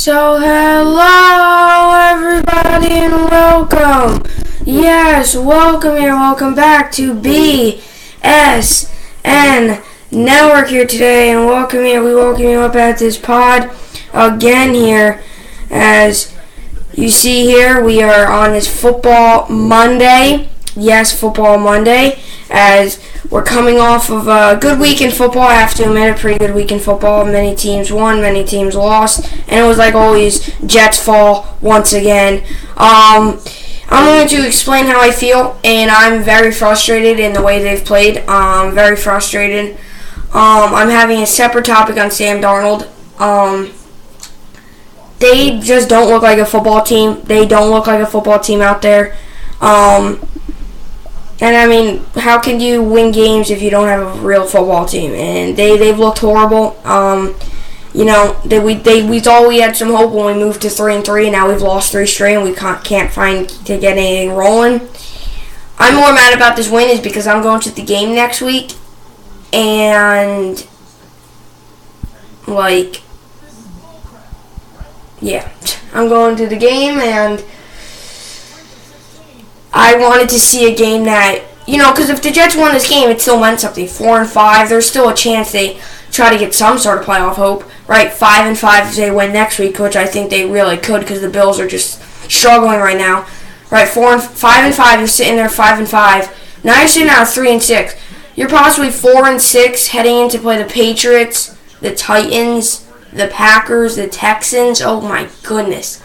So hello everybody and welcome. Yes, welcome here, welcome back to BSN Network here today, and welcome here. We welcome you up at this pod again here. As you see here, we are on this football Monday. Yes, football Monday, as we're coming off of a good week in football. I have to admit, a pretty good week in football. Many teams won, many teams lost, and it was like always, Jets fall once again. I'm going to explain how I feel, and I'm very frustrated in the way they've played. Very frustrated. I'm having a separate topic on Sam Darnold. They just don't look like a football team. They don't look like a football team out there. And I mean, how can you win games if you don't have a real football team? And they've looked horrible. We thought we had some hope when we moved to 3-3, and now we've lost 3 straight, and we can't find to get anything rolling. I'm more mad about this win is because I'm going to the game next week, and I'm going to the game, and I wanted to see a game that, because if the Jets won this game, it still meant something. 4-5, there's still a chance they try to get some sort of playoff hope, right? 5-5 if they win next week, which I think they really could because the Bills are just struggling right now, right? 5-5, you're sitting there 5-5. Now you're sitting at 3-6. You're possibly 4-6 heading in to play the Patriots, the Titans, the Packers, the Texans. Oh my goodness.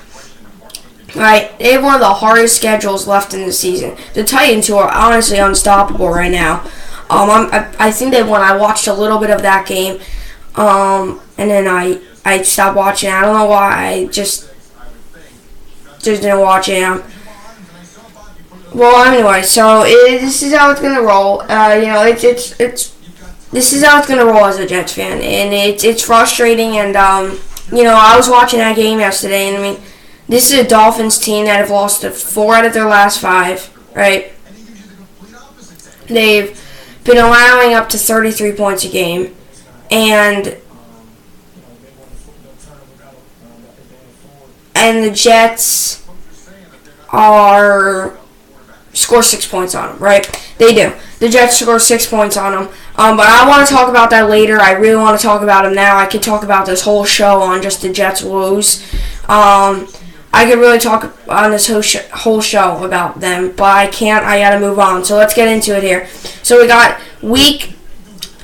Right, they have one of the hardest schedules left in the season. The Titans, who are honestly unstoppable right now. I think they won. I watched a little bit of that game, and then I stopped watching. I don't know why. I just didn't watch it. Well, anyway, so this is how it's gonna roll. This is how it's gonna roll as a Jets fan, and it's frustrating. And I was watching that game yesterday, and I mean, this is a Dolphins team that have lost to 4 out of their last 5, right? They've been allowing up to 33 points a game, and the Jets score 6 points on them, right? They do. The Jets score 6 points on them. But I want to talk about that later. I really want to talk about them now. I could talk about this whole show on just the Jets woes. I could really talk on this whole show about them, but I can't. I gotta move on. So let's get into it here. So we got week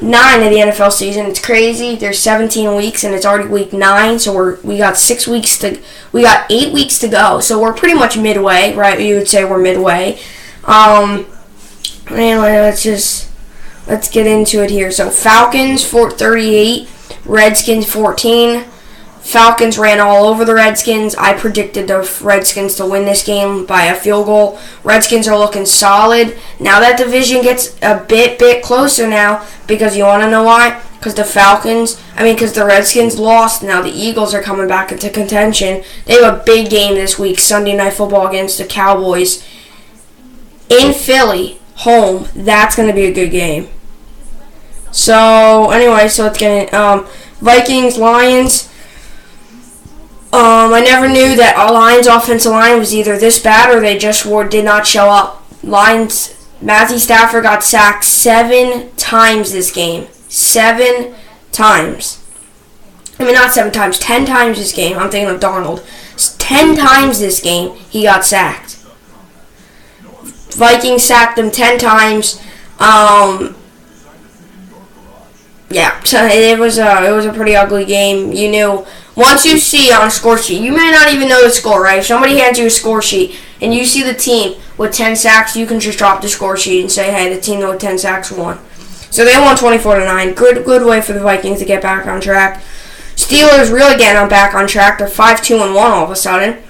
9 of the NFL season. It's crazy. There's 17 weeks, and it's already week 9. So we got 8 weeks to go. So we're pretty much midway, right? You would say we're midway. Anyway, let's get into it here. So Falcons 38, Redskins 14. Falcons ran all over the Redskins. I predicted the Redskins to win this game by a field goal. Redskins are looking solid. Now that division gets a bit closer now, because you want to know why? Because the Redskins lost. Now the Eagles are coming back into contention. They have a big game this week, Sunday Night Football against the Cowboys in Philly, home. That's going to be a good game. So anyway, so let's get in. Vikings, Lions. I never knew that our Lions' offensive line was either this bad or they just did not show up. Lions, Matthew Stafford got sacked 7 times this game. 7 times. I mean, not 7 times, 10 times this game. I'm thinking of Darnold. 10 times this game, he got sacked. Vikings sacked him 10 times. So it was a pretty ugly game. You knew. Once you see on a score sheet, you may not even know the score, right? If somebody hands you a score sheet and you see the team with 10 sacks, you can just drop the score sheet and say, hey, the team with 10 sacks won. So they won 24-9. Good way for the Vikings to get back on track. Steelers really getting back on track. They're 5-2-1 all of a sudden.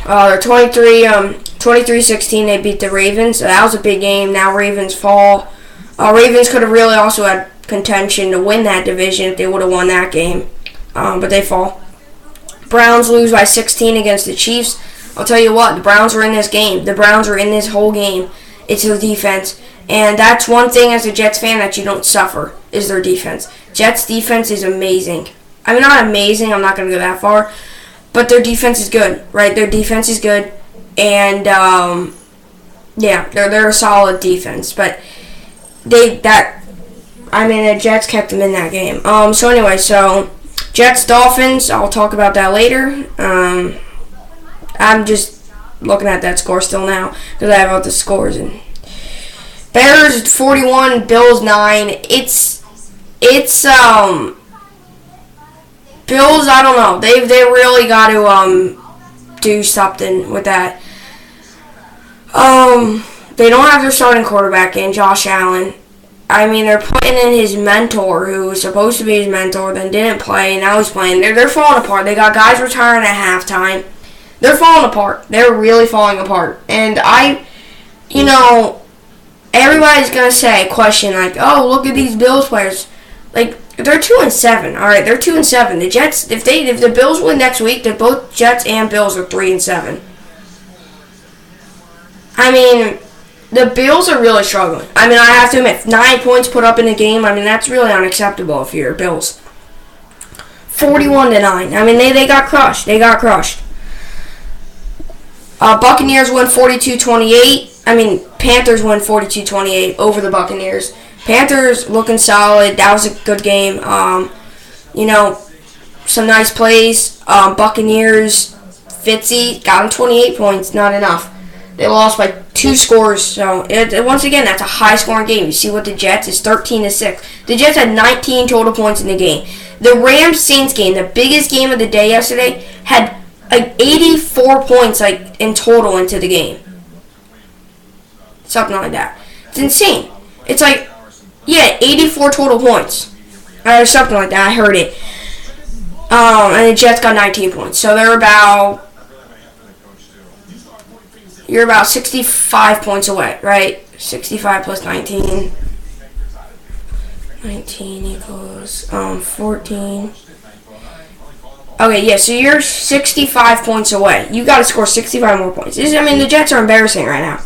They're 23-16. They beat the Ravens. So that was a big game. Now Ravens fall. Ravens could have really also had contention to win that division if they would have won that game, but they fall. Browns lose by 16 against the Chiefs. I'll tell you what, the Browns are in this game. The Browns are in this whole game. It's their defense, and that's one thing as a Jets fan that you don't suffer is their defense. Jets defense is amazing. I mean, not amazing. I'm not going to go that far. But their defense is good, right? Their defense is good. And, yeah, they're a solid defense. But the Jets kept them in that game. So anyway, Jets, Dolphins, I'll talk about that later. I'm just looking at that score still now because I have all the scores. And Bears 41, Bills 9. It's Bills. I don't know. They really got to do something with that. They don't have their starting quarterback in, Josh Allen. I mean, they're putting in his mentor, who was supposed to be his mentor, then didn't play, and now he's playing. They're falling apart. They got guys retiring at halftime. They're falling apart. They're really falling apart. And everybody's going to question, like, oh, look at these Bills players. Like, they're 2-7, all right? They're 2-7. The Jets, if the Bills win next week, then both Jets and Bills are 3-7. I mean, the Bills are really struggling. I mean, I have to admit, 9 points put up in a game, I mean, that's really unacceptable if you're Bills. 41-9. I mean, they got crushed. They got crushed. Buccaneers win 42-28. I mean, Panthers win 42-28 over the Buccaneers. Panthers looking solid. That was a good game. Some nice plays. Buccaneers, Fitzy got him 28 points. Not enough. They lost by 2 scores. So, once again, that's a high-scoring game. You see what the Jets is 13-6. The Jets had 19 total points in the game. The Rams-Saints game, the biggest game of the day yesterday, had like 84 points in total into the game. Something like that. It's insane. It's 84 total points. Or something like that. I heard it. And the Jets got 19 points. So you're about 65 points away, right? 65 plus 19. 19 equals 14. Okay, yeah, so you're 65 points away. You got to score 65 more points. The Jets are embarrassing right now.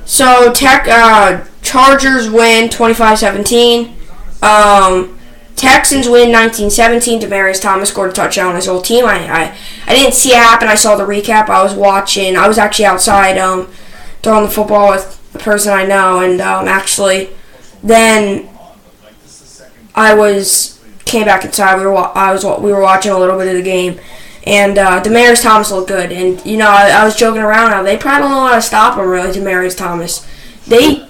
So Chargers win 25-17. Texans win 19-17. Demaryius Thomas scored a touchdown on his whole team. I didn't see it happen. I saw the recap. I was actually outside throwing the football with a person I know, and then I came back inside. We were watching a little bit of the game, and Demaryius Thomas looked good. And I was joking around how they probably don't know how to stop him. Really, Demaryius Thomas. They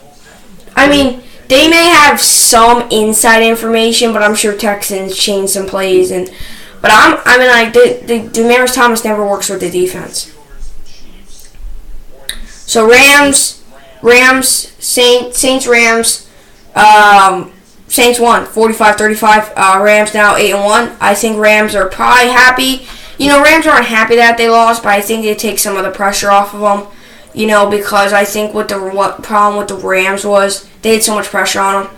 may have some inside information, but I'm sure Texans changed some plays. Demaryius Thomas never works with the defense. So Saints, Rams. Saints won 45-35. Rams now 8-1. I think Rams are probably happy. Rams aren't happy that they lost, but I think it takes some of the pressure off of them. Because I think what problem with the Rams was, they had so much pressure on them.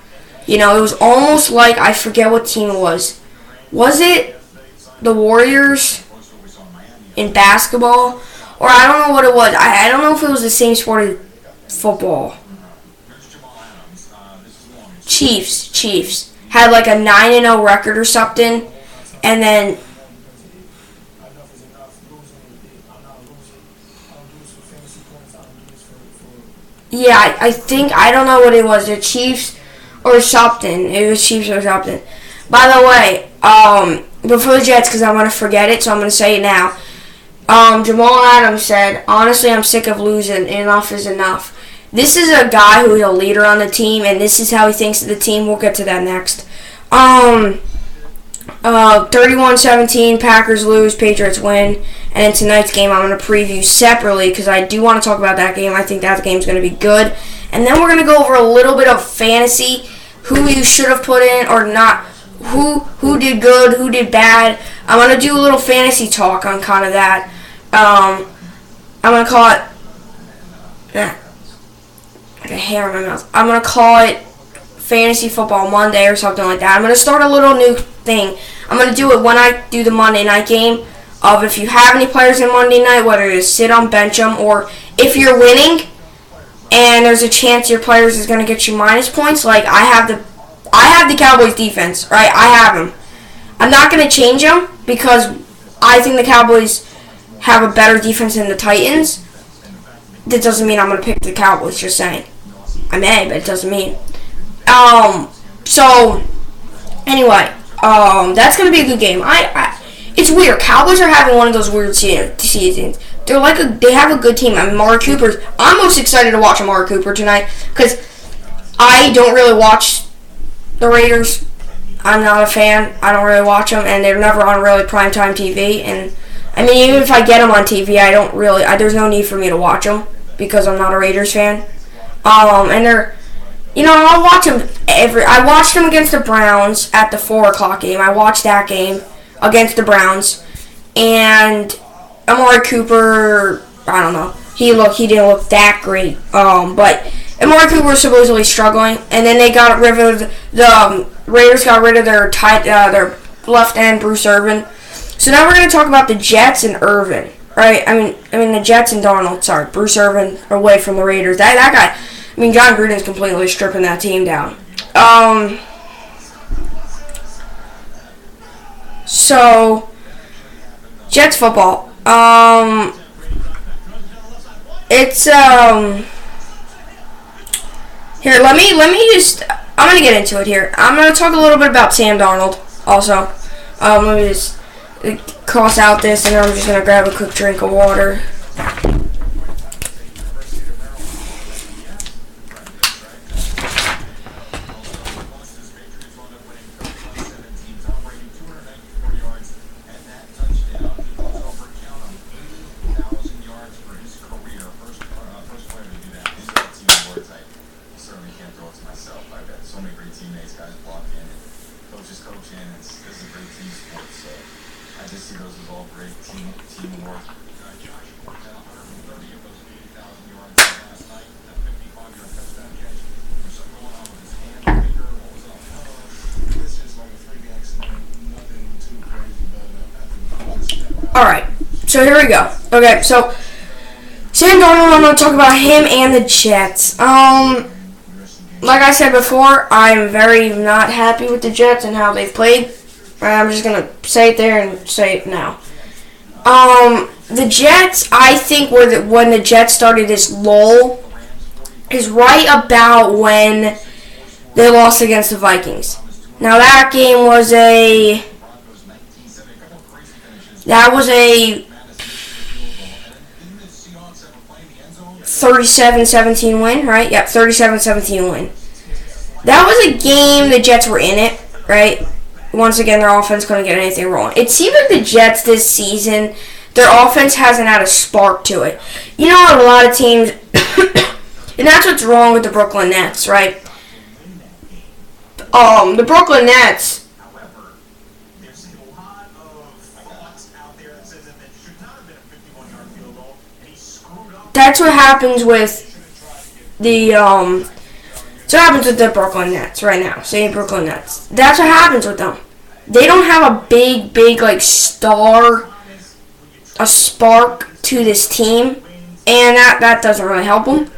It was almost like, I forget what team it was. Was it the Warriors in basketball? Or I don't know what it was. I don't know if it was the same sport as football. Chiefs had like a 9-0 record or something, and then I don't know what it was, the Chiefs or something. It was Chiefs or something. By the way, before the Jets, because I'm going to forget it, so I'm going to say it now. Jamal Adams said, honestly, I'm sick of losing. Enough is enough. This is a guy who is a leader on the team, and this is how he thinks of the team. We'll get to that next. 31-17, Packers lose, Patriots win. And in tonight's game, I'm going to preview separately because I do want to talk about that game. I think that game's going to be good. And then we're going to go over a little bit of fantasy, who you should have put in or not, who did good, who did bad. I'm going to do a little fantasy talk on kind of that. I'm going to call it... a hair in my mouth. I'm going to call it Fantasy Football Monday or something like that. I'm going to start a little new thing. I'm going to do it when I do the Monday night game of if you have any players in Monday night, whether it is sit them, bench them, or if you're winning and there's a chance your players is going to get you minus points. Like I I have the Cowboys defense, right? I have them. I'm not going to change them because I think the Cowboys have a better defense than the Titans. That doesn't mean I'm going to pick the Cowboys, just saying. I may, but it doesn't mean. So, anyway, that's going to be a good game. It's weird. Cowboys are having one of those weird seasons. They have a good team. I mean, I'm most excited to watch Amari Cooper tonight because I don't really watch the Raiders. I'm not a fan. I don't really watch them, and they're never on really primetime TV. And I mean, even if I get them on TV, there's no need for me to watch them because I'm not a Raiders fan. And I'll watch them I watched them against the Browns at the 4 o'clock game. I watched that game against the Browns, and Amari Cooper, I don't know, he didn't look that great. But Amari Cooper was supposedly struggling, and then they got rid of the Raiders got rid of their left end, Bruce Irvin. So now we're going to talk about the Jets and Irvin, right? I mean the Jets and Darnold. Sorry, Bruce Irvin away from the Raiders. That guy. I mean, John Gruden's completely stripping that team down. So Jets football. It's here. Let me just. I'm gonna get into it here. I'm gonna talk a little bit about Sam Darnold also. Let me just cross out this, and then I'm just gonna grab a quick drink of water. Alright, so here we go. Okay, so Sam Darnold, I'm going to talk about him and the Jets. Like I said before, I'm very not happy with the Jets and how they've played. I'm just going to say it there and say it now. The Jets, I think, when the Jets started this lull is right about when they lost against the Vikings. Now, that game was a 37-17 win, right? Yep, 37-17 win. That was a game the Jets were in it, right? Once again, their offense couldn't get anything wrong. It seems like the Jets this season, their offense hasn't had a spark to it. You know how a lot of teams, and that's what's wrong with the Brooklyn Nets, right? The Brooklyn Nets, that's what happens with the Brooklyn Nets right now. Say Brooklyn Nets. That's what happens with them. They don't have a big like spark to this team, and that doesn't really help them.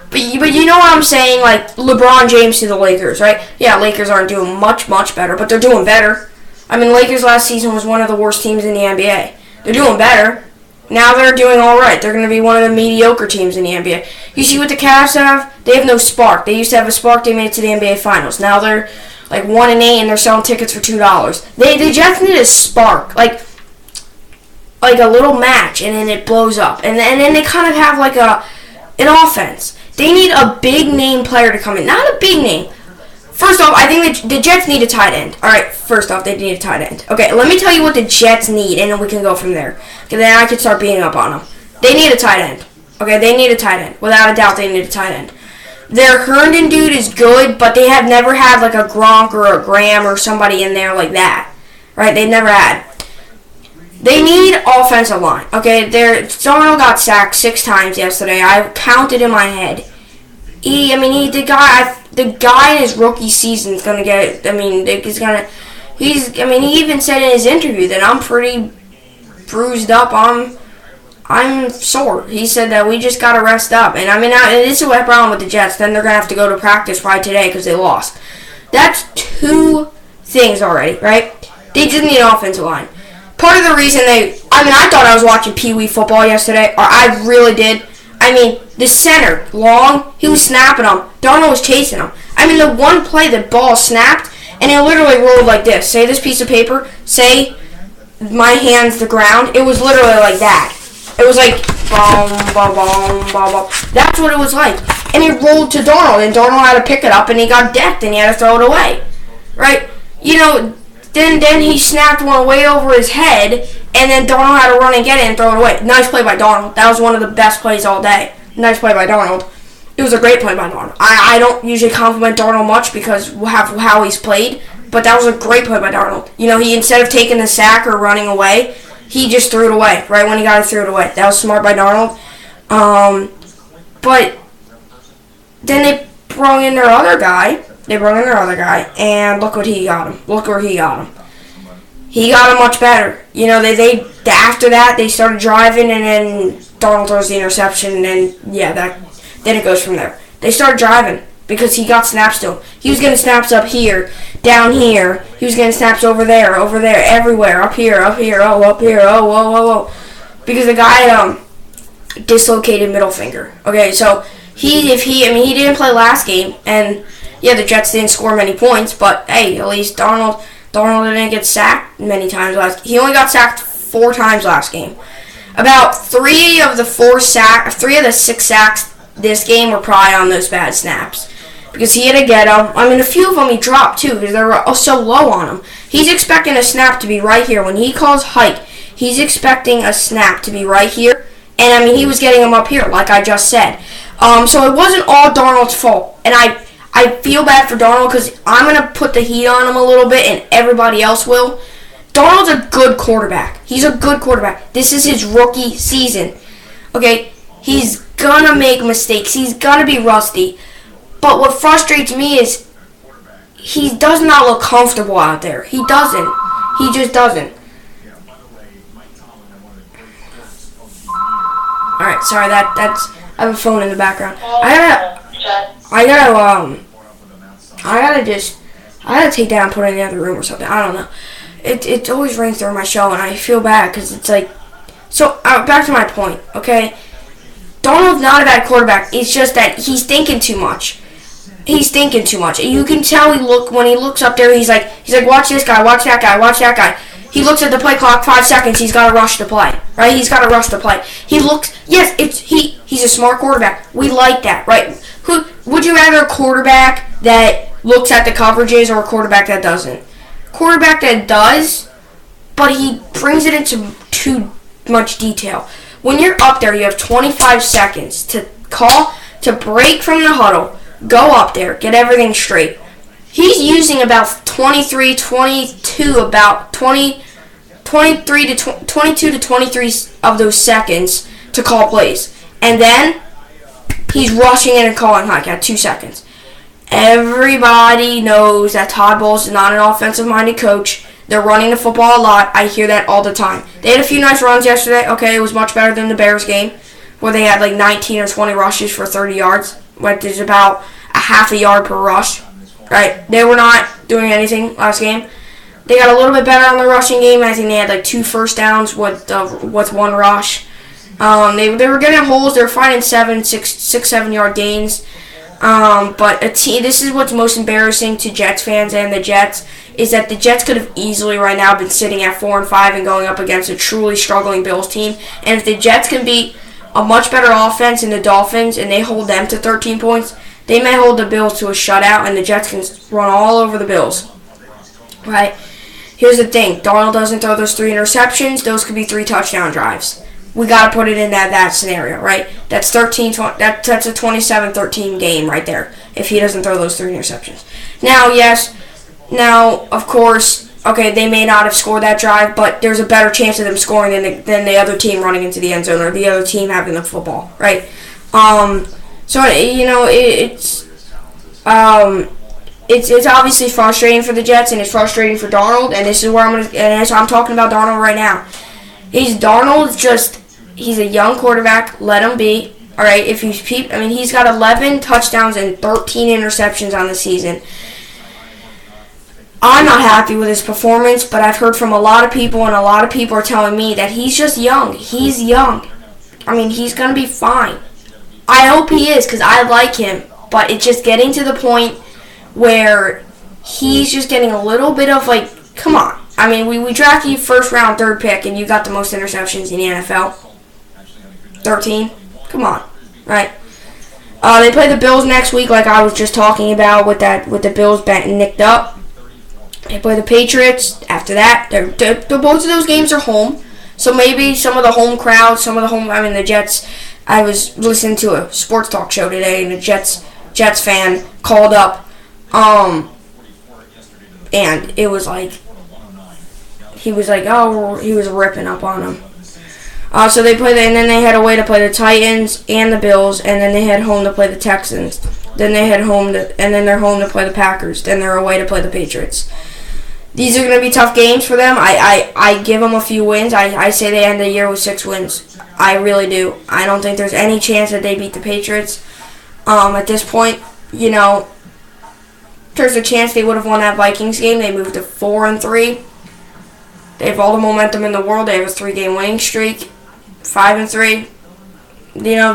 But you know what I'm saying? Like LeBron James to the Lakers, right? Yeah, Lakers aren't doing much better, but they're doing better. I mean, Lakers last season was one of the worst teams in the NBA. They're doing better. Now they're doing all right. They're going to be one of the mediocre teams in the NBA. You see what the Cavs have? They have no spark. They used to have a spark. They made it to the NBA Finals. Now they're like 1-8, and they're selling tickets for $2. They just need a spark, like a little match, and then it blows up. And then they kind of have like an offense. They need a big name player to come in. Not a big name. First off, I think the Jets need a tight end. All right, first off, they need a tight end. Okay, let me tell you what the Jets need, and then we can go from there. Okay, then I can start beating up on them. They need a tight end. Okay, they need a tight end. Without a doubt, they need a tight end. Their Herndon dude is good, but they have never had like a Gronk or a Graham or somebody in there like that. Right? They never had. They need offensive line. Okay, Darnold got sacked 6 times yesterday. I counted in my head. The guy in his rookie season is gonna get. He even said in his interview that I'm pretty bruised up. I'm sore. He said that we just gotta rest up. And this is what problem with the Jets. Then they're gonna have to go to practice probably today because they lost. That's two things already, right? They just need an offensive line. Part of the reason I thought I was watching Pee Wee football yesterday, or I really did. The center, Long, he was snapping him. Darnold was chasing him. The one play, the ball snapped, and it literally rolled like this. Say this piece of paper, say my hand's the ground. It was literally like that. It was like, boom, boom, boom, boom, boom. That's what it was like. And it rolled to Darnold, and Darnold had to pick it up, and he got decked, and he had to throw it away. Right? Then he snapped one way over his head, and then Darnold had to run and get it and throw it away. Nice play by Darnold. That was one of the best plays all day. Nice play by Darnold. It was a great play by Darnold. I don't usually compliment Darnold much because of how he's played, but that was a great play by Darnold. He, instead of taking the sack or running away, he just threw it away. Right when he got it, threw it away. That was smart by Darnold. But then they brought in their other guy, and look what he got him. Look where he got him. He got him much better. They after that they started driving, and then Darnold throws the interception, and then it goes from there. They started driving because he got snaps to him. He was getting snaps up here, down here. He was getting snaps over there, everywhere, up here, up here, up here, whoa. Because the guy dislocated middle finger. Okay, so he didn't play last game, and the Jets didn't score many points, but hey, at least Darnold didn't get sacked many times He only got sacked 4 times last game. About 3 of the 6 sacks this game were probably on those bad snaps. Because he had to get them. A few of them he dropped too because they were so low on him. He's expecting a snap to be right here. When he calls hike, he's expecting a snap to be right here. And he was getting them up here, like I just said. So it wasn't all Darnold's fault. And I feel bad for Darnold because I'm going to put the heat on him a little bit, and everybody else will. Darnold's a good quarterback. He's a good quarterback. This is his rookie season. Okay, he's going to make mistakes. He's going to be rusty. But what frustrates me is he does not look comfortable out there. He doesn't. He just doesn't. Alright, sorry, that's I have a phone in the background. I gotta take that and put it in the other room or something. I don't know. It always rings during my show, and I feel bad because it's like. So back to my point, okay? Darnold's not a bad quarterback. It's just that he's thinking too much. You can tell when he looks up there. He's like, watch this guy, watch that guy, watch that guy. He looks at the play clock, 5 seconds. He's got to rush the play, right? He's got to rush the play. He's a smart quarterback. We like that, right? Who would you rather, a quarterback that looks at the coverages or a quarterback that doesn't? Quarterback that does, but he brings it into too much detail. When you're up there, you have 25 seconds to break from the huddle, go up there, get everything straight. He's using about 22 to 23 of those seconds to call plays. And then he's rushing in and calling hike at 2 seconds. Everybody knows that Todd Bowles is not an offensive-minded coach. They're running the football a lot. I hear that all the time. They had a few nice runs yesterday. Okay, it was much better than the Bears game, where they had like 19 or 20 rushes for 30 yards, which is about a half a yard per rush. Right? They were not doing anything last game. They got a little bit better on the rushing game. I think they had like 2 first downs with 1 rush. They were getting holes. They were finding 7 yard gains. But this is what's most embarrassing to Jets fans and the Jets is that the Jets could have easily right now been sitting at 4-5 and going up against a truly struggling Bills team. And if the Jets can beat a much better offense in the Dolphins and they hold them to 13 points, they may hold the Bills to a shutout and the Jets can run all over the Bills. Right? Here's the thing. Darnold doesn't throw those 3 interceptions. Those could be 3 touchdown drives. We got to put it in that scenario, right? That's a 27-13 game right there if he doesn't throw those 3 interceptions. Now, of course, okay, they may not have scored that drive, but there's a better chance of them scoring than the other team running into the end zone or the other team having the football, right? So, it's obviously frustrating for the Jets and it's frustrating for Darnold, and this is where I'm talking about Darnold right now. He's a young quarterback. Let him be. All right. He's got 11 touchdowns and 13 interceptions on the season. I'm not happy with his performance, but I've heard from a lot of people, and a lot of people are telling me that he's just young. He's young. I mean, he's going to be fine. I hope he is, because I like him, but it's just getting to the point where he's just getting a little bit of, like, come on. I mean, we drafted you first round, third pick, and you got the most interceptions in the NFL. 13. Come on. Right? They play the Bills next week, like I was just talking about, with the Bills nicked up. They play the Patriots. After that, both of those games are home. So maybe some of the home crowd, the Jets. I was listening to a sports talk show today, and a Jets fan called up, and it was like, he was ripping up on them. So they play, and then they had away to play the Titans and the Bills, and then they had home to play the Texans. Then they had and then they're home to play the Packers. Then they're away to play the Patriots. These are going to be tough games for them. I give them a few wins. I say they end the year with 6 wins. I really do. I don't think there's any chance that they beat the Patriots. At this point, there's a chance they would have won that Vikings game. They moved to 4-3. They have all the momentum in the world. They have a 3-game winning streak. 5-3.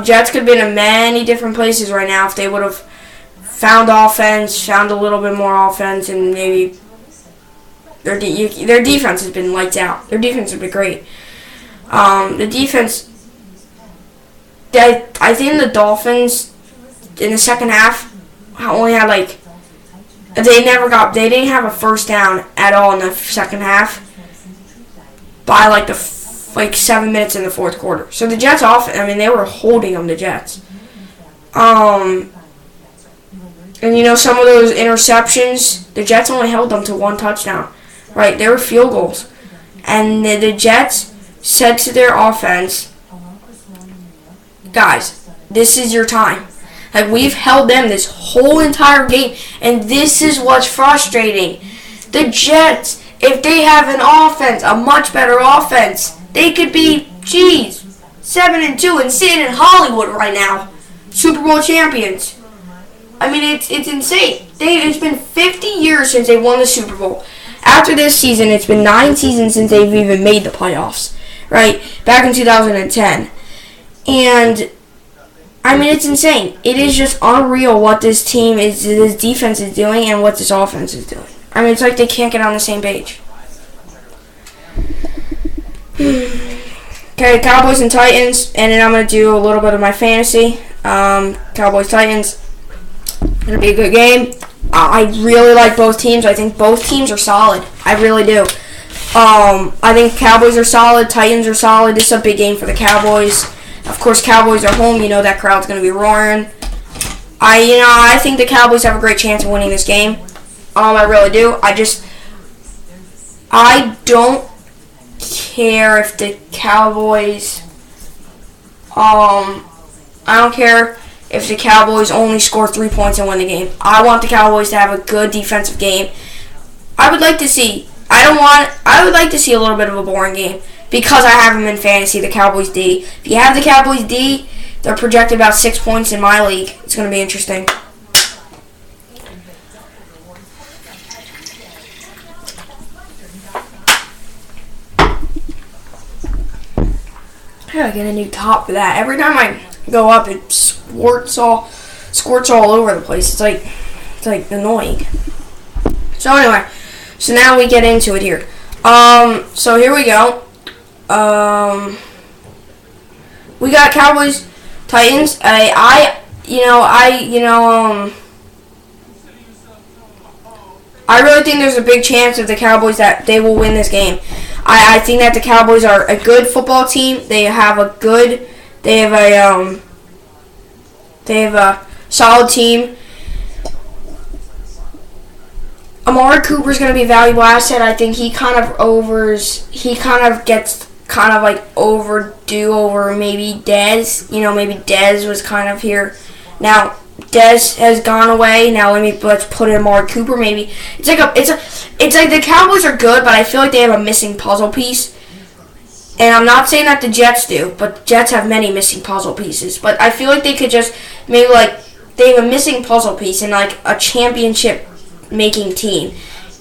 Jets could have been in many different places right now if they would have found a little bit more offense, and maybe their defense has been lights out. Their defense has been great. The defense, I think the Dolphins in the second half only had they didn't have a first down at all in the second half by 7 minutes in the fourth quarter. So the Jets they were holding them, the Jets. And some of those interceptions, the Jets only held them to 1 touchdown. Right, they were field goals. And the Jets said to their offense, guys, this is your time. We've held them this whole entire game, and this is what's frustrating. The Jets, if they have an offense, a much better offense, they could be, 7-2 and sitting in Hollywood right now. Super Bowl champions. I mean, it's insane. It's been 50 years since they won the Super Bowl. After this season, it's been 9 seasons since they've even made the playoffs, right? Back in 2010. And, it's insane. It is just unreal what this defense is doing and what this offense is doing. It's like they can't get on the same page. Okay, Cowboys and Titans, and then I'm going to do a little bit of my fantasy. Cowboys-Titans. Going to be a good game. I really like both teams. I think both teams are solid. I really do. I think Cowboys are solid. Titans are solid. This is a big game for the Cowboys. Of course, Cowboys are home. That crowd's going to be roaring. I think the Cowboys have a great chance of winning this game. I really do. I don't care if the Cowboys, I don't care if the Cowboys only score 3 points and win the game. I want the Cowboys to have a good defensive game. I would like to see a little bit of a boring game because I have them in fantasy, the Cowboys D. If you have the Cowboys D, they're projected about 6 points in my league. It's going to be interesting. I gotta get a new top for that. Every time I go up, it squirts all over the place. It's like annoying. So anyway, so now we get into it here. So here we go. We got Cowboys, Titans. I really think there's a big chance of the Cowboys that they will win this game. I think that the Cowboys are a good football team. They have a solid team. Amari Cooper's going to be a valuable asset. I think he kind of gets overdue over maybe Dez. Maybe Dez was kind of here. Now Dez has gone away. Now let's put in Amari Cooper. Maybe it's like the Cowboys are good, but I feel like they have a missing puzzle piece. And I'm not saying that the Jets do, but the Jets have many missing puzzle pieces. But I feel like they could just maybe they have a missing puzzle piece in a championship making team.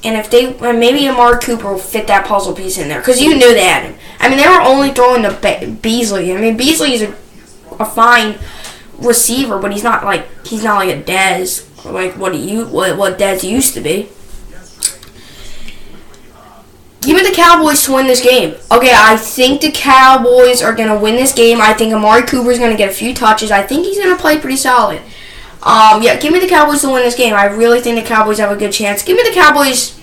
And if and maybe Amari Cooper will fit that puzzle piece in there, because you knew they had him. I mean, they were only throwing to Beasley. I mean, Beasley is a fine receiver, but he's not like a Dez, or like what Dez used to be. Give me the Cowboys to win this game. Okay, I think the Cowboys are going to win this game. I think Amari Cooper is going to get a few touches. I think he's going to play pretty solid. Yeah, give me the Cowboys to win this game. I really think the Cowboys have a good chance. Give me the Cowboys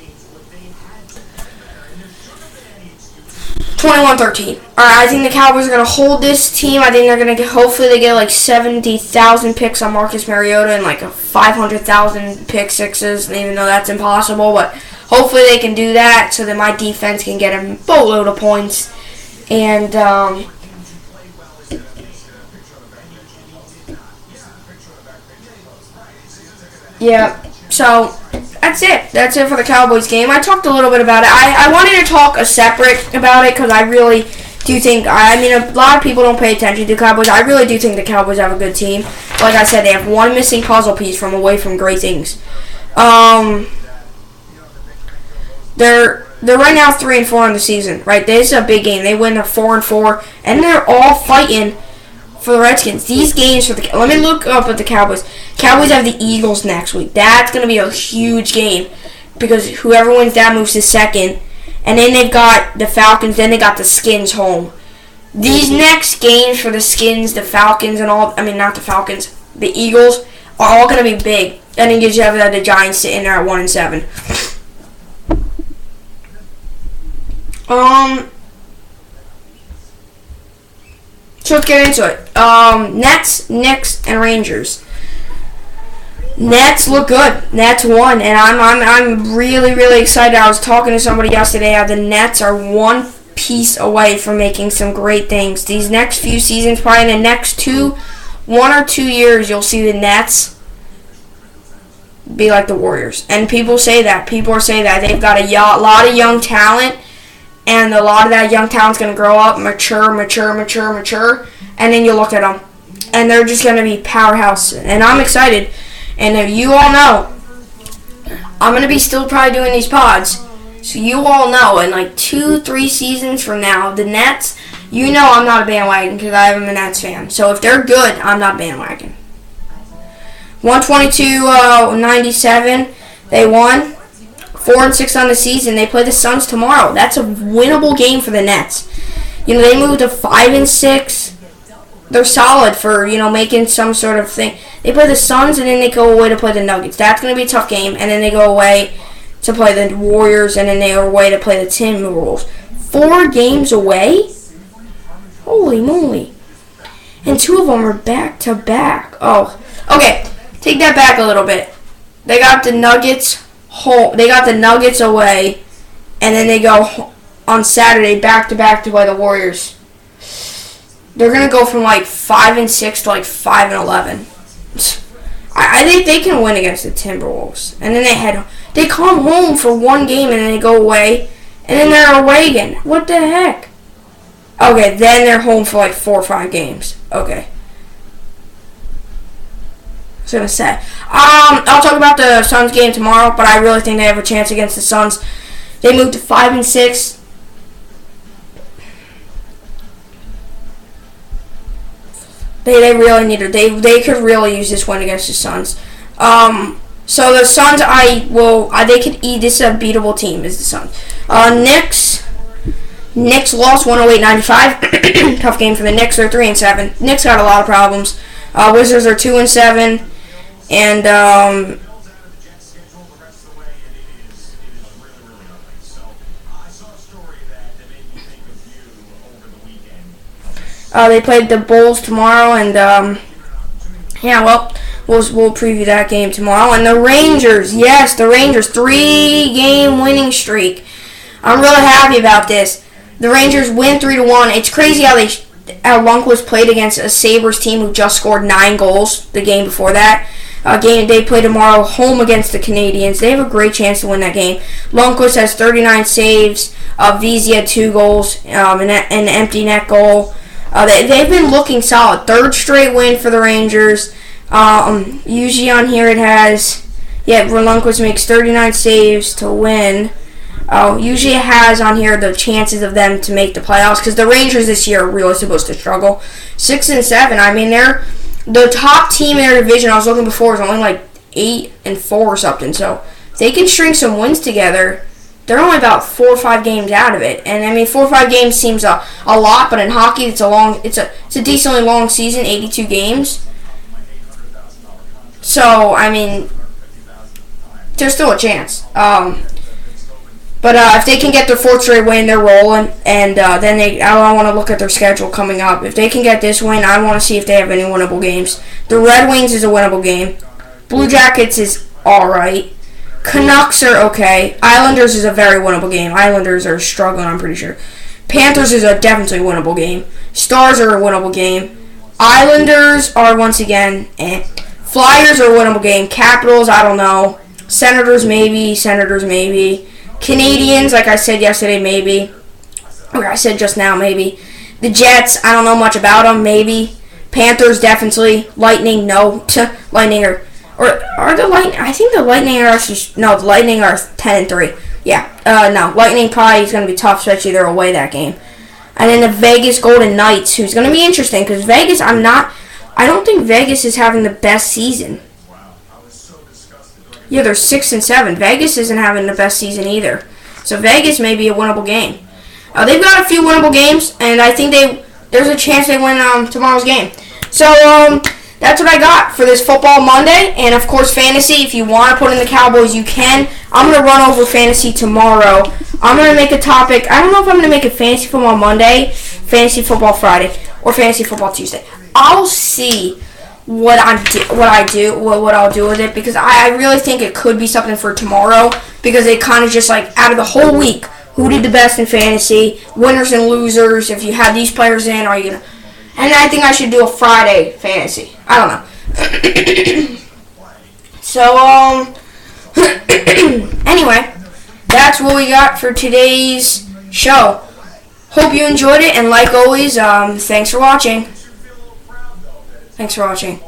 21-13. Alright, I think the Cowboys are going to hold this team. I think they're going to hopefully they get like 70,000 picks on Marcus Mariota and like a 500,000 pick sixes, even though that's impossible. But hopefully they can do that so that my defense can get a boatload of points. And, yeah, so that's it. That's it for the Cowboys game. I talked a little bit about it. I wanted to talk a separate about it because I really do think, I mean, a lot of people don't pay attention to the Cowboys. I really do think the Cowboys have a good team. Like I said, they have one missing puzzle piece from away from great things. They're right now 3-4 in the season, right? This is a big game. They win, they're 4-4, and they're all fighting for the Redskins. These games for the let me look up at the Cowboys. Cowboys have the Eagles next week. That's gonna be a huge game because whoever wins that moves to second, and then they've got the Falcons. Then they got the Skins home. These next games for the Skins, the Falcons, and all. I mean, not the Falcons. The Eagles are all gonna be big. And then you have the Giants sitting there at 1-7. So let's get into it. Nets, Knicks, and Rangers. Nets look good. Nets won, and I'm really excited. I was talking to somebody yesterday how the Nets are one piece away from making some great things. These next few seasons, probably in the next 1 or 2 years, you'll see the Nets be like the Warriors. And people say that. People are saying that they've got a lot of young talent. And a lot of that young talent's going to grow up, mature, and then you look at them, and they're just going to be powerhouse. And I'm excited. And if you all know, I'm going to be still probably doing these pods, so you all know in like 2-3 seasons from now, the Nets, you know I'm not a bandwagon because I am a Nets fan. So if they're good, I'm not bandwagon. 122-97, they won. 4-6 on the season. They play the Suns tomorrow. That's a winnable game for the Nets. You know, they moved to 5-6. They're solid for, making some sort of thing. They play the Suns and then they go away to play the Nuggets. That's going to be a tough game. And then they go away to play the Warriors and then they go away to play the Timberwolves. 4 games away? Holy moly. And 2 of them are back-to-back. Oh, okay. Take that back a little bit. They got the Nuggets home. They got the Nuggets away, and then they go on Saturday back-to-back to play the Warriors. They're going to go from like 5-6 to like 5-11. I think they can win against the Timberwolves. And then they come home for 1 game, and then they go away, and then they're away again. What the heck? Okay, then they're home for like 4 or 5 games. Okay. I was going to say. I'll talk about the Suns game tomorrow, but I really think they have a chance against the Suns. They moved to 5-6. They really need it. They could really use this win against the Suns. So the Suns, they could eat. This is a beatable team. Is the Suns? Knicks lost 108-95. Tough game for the Knicks. They're 3-7. Knicks got a lot of problems. Wizards are 2-7, and they played the Bulls tomorrow, and we'll preview that game tomorrow. And the Rangers, yes, the Rangers, 3-game winning streak. I'm really happy about this. The Rangers win 3-1. It's crazy how Lundqvist played against a Sabres team who just scored 9 goals the game before that. Game they play tomorrow home against the Canadiens. They have a great chance to win that game. Lundqvist has 39 saves. Vesey had 2 goals, an empty net goal. They've been looking solid. 3rd straight win for the Rangers. Usually on here it has Yeah, Lundqvist makes 39 saves to win. Usually it has on here the chances of them to make the playoffs because the Rangers this year are really supposed to struggle. 6 and 7. I mean, they're the top team in their division. I was looking before, is only like 8 and 4 or something. So if they can string some wins together, they're only about 4 or 5 games out of it. And I mean, 4 or 5 games seems a lot, but in hockey, it's a decently long season, 82 games. So I mean, there's still a chance. But if they can get their fourth straight win, they're rolling. And then I want to look at their schedule coming up. If they can get this win, I want to see if they have any winnable games. The Red Wings is a winnable game. Blue Jackets is all right. Canucks are okay. Islanders is a very winnable game. Islanders are struggling, I'm pretty sure. Panthers is a definitely winnable game. Stars are a winnable game. Islanders are once again, Flyers are a winnable game. Capitals, I don't know. Senators maybe. Canadians, like I said yesterday, maybe. Or I said just now, maybe. The Jets, I don't know much about them, maybe. Panthers, definitely. Lightning, no. Lightning are the Lightning? I think the Lightning are the Lightning are 10-3. Yeah, no. Lightning probably is going to be tough, especially they're away that game. And then the Vegas Golden Knights, who's going to be interesting because Vegas, I don't think Vegas is having the best season. Yeah, they're 6 and 7. Vegas isn't having the best season either. So Vegas may be a winnable game. They've got a few winnable games, and I think there's a chance they win tomorrow's game. So that's what I got for this Football Monday. And, of course, fantasy. If you want to put in the Cowboys, you can. I'm going to run over fantasy tomorrow. I'm going to make a topic. I don't know if I'm going to make it Fantasy Football Monday, Fantasy Football Friday, or Fantasy Football Tuesday. I'll see what I'll do with it, because I really think it could be something for tomorrow, because it kind of just like out of the whole week, who did the best in fantasy, winners and losers, if you have these players in, are you gonna, and I think I should do a Friday fantasy. I don't know. So anyway, that's what we got for today's show. Hope you enjoyed it, and like always, thanks for watching. Thanks for watching.